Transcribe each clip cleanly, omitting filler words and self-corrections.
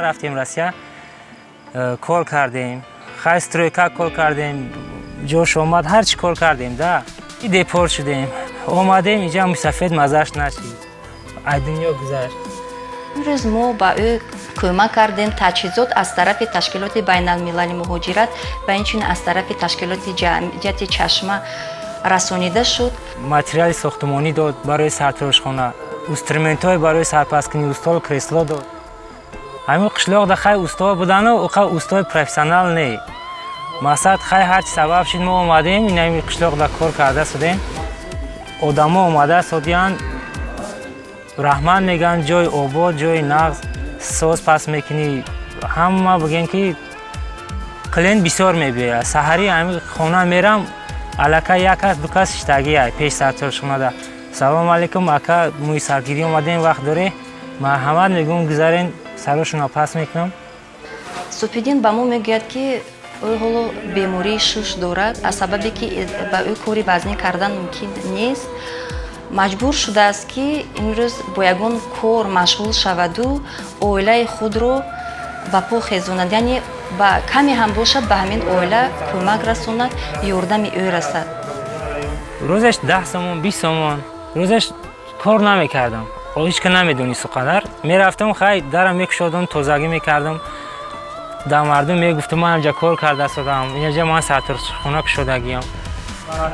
رفتیم روسیه کار کردیم، خیلی سترویکا کار کردیم، جوش اومد هر چی کار کردیم ده دیپورت شدیم، اومدیم اینجا مسافرت مزهش نشید، از دنیا گذشت. امروز ما با او کمک کردیم تجهیزات از طرف تشکیلات بین المللی مهاجرت و اینچنین از طرف تشکیلات جمعیت چشمه رسانیده شد. ماتریال ساختمانی داد برای سرتراشخانه، اینسترومنت های برای سرپسکنی استال کریسلا داد. همین قشلاق ده خیلی استاد بودن و اوقات استاد پروفسیونال نه. مثلا خیلی هر چی سبب شد ما اومدیم این همین قشلاق ده کار کرده شدیم. آدما اومده شدن رحمان میگن جای آباد جای نغز ساز پس میکنی همه بگن که کلین بسیار میبیه. سحری همین خانه میرم علاقه یک از دو کس اشتاگی های پیش سرتراشخانه ده سلام علیکم اکا موی سرگیری اومدین وقت داره مرحمت میگم گذارین سرشون پس میکنم. سپیدین با ما میگوید که او حالا بیماری شش دارد از سببی که با او کاری وزنی کردن ممکن نیست مجبور شده است که امروز با یگان کار مشغول شود و عائله خود رو به پا خیزاند، یعنی با کمی هم باشد به همین عائله کمک رساند یاردم او رسد. روزش 10 سومون 20 سومون روزش کار نمیکردم، هیچ که نمیدونی سقدر میرفتم خیلی درم میکشودم تازگی میکردم در مردم میگفتم من اینجا کار کرده شدم اینجا من سرتراشخانه شدگیم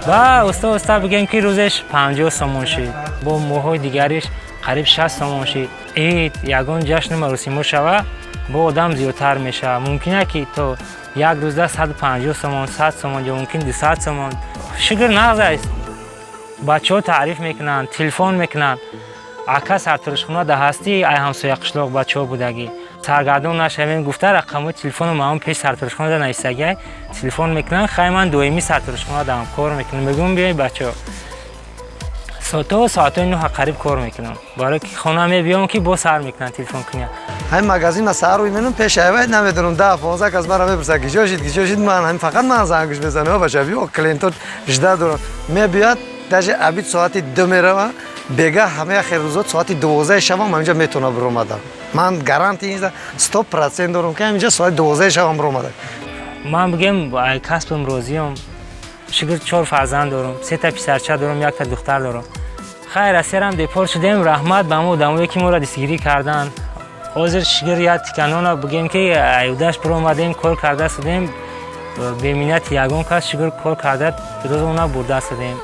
و استا بگن که روزش 50 سومون شد با ماهای دیگریش قریب 60 سومون شد. عید یگان جشن مراسم شوه با آدم زیادتر میشه، ممکنه که تو یک روز 150 سومون 100 سومون یا ممکن 200 سومون شکر نغز است. بچه ها تعریف میکنن تلفن میکنن اکا سرتراشخانه ده هستی ای همسایه قشلاق بچه ها بودگی سرگردان نشویم گفته رقم تلفن ما هم پیش سرتراشخانه ده نیستگی تلفن میکنن خیلی من دویمی سرتراشخانه ده هم کار میکنم میگم بیای بچه ها ساعتای 9 قریب کار میکنم برای که خانه می بیام که با سر میکنن تلفن کنیا همین مغازین سر روی منم پیش اوید نمیدونم 10 15 کس برام میپرسه که جوشید من همین فقط من زنگش بزنم بچه بیا کلینتون 18 دورم می بیاد داشه ابید ساعت 2 میره بگه همه خیر روزات ساعت 12 شب من اینجا میتونم برم. من گارانتی اینجا 100% دارم که اینجا ساعت 12 شب برم. من بگم کسبم روزیم شکر 4 فرزند دارم 3 تا پسرچه دارم 1 تا دختر دارم. خیر اسیرم دیپورت شدیم رحمت به ما آدمایی که ما را دستگیری کردن حاضر شکر یا تکنانا بگیم که ایوداش پر اومدیم کار کرده شدیم به مینت یگان کس شکر کار کرده روز اونا برده شدیم.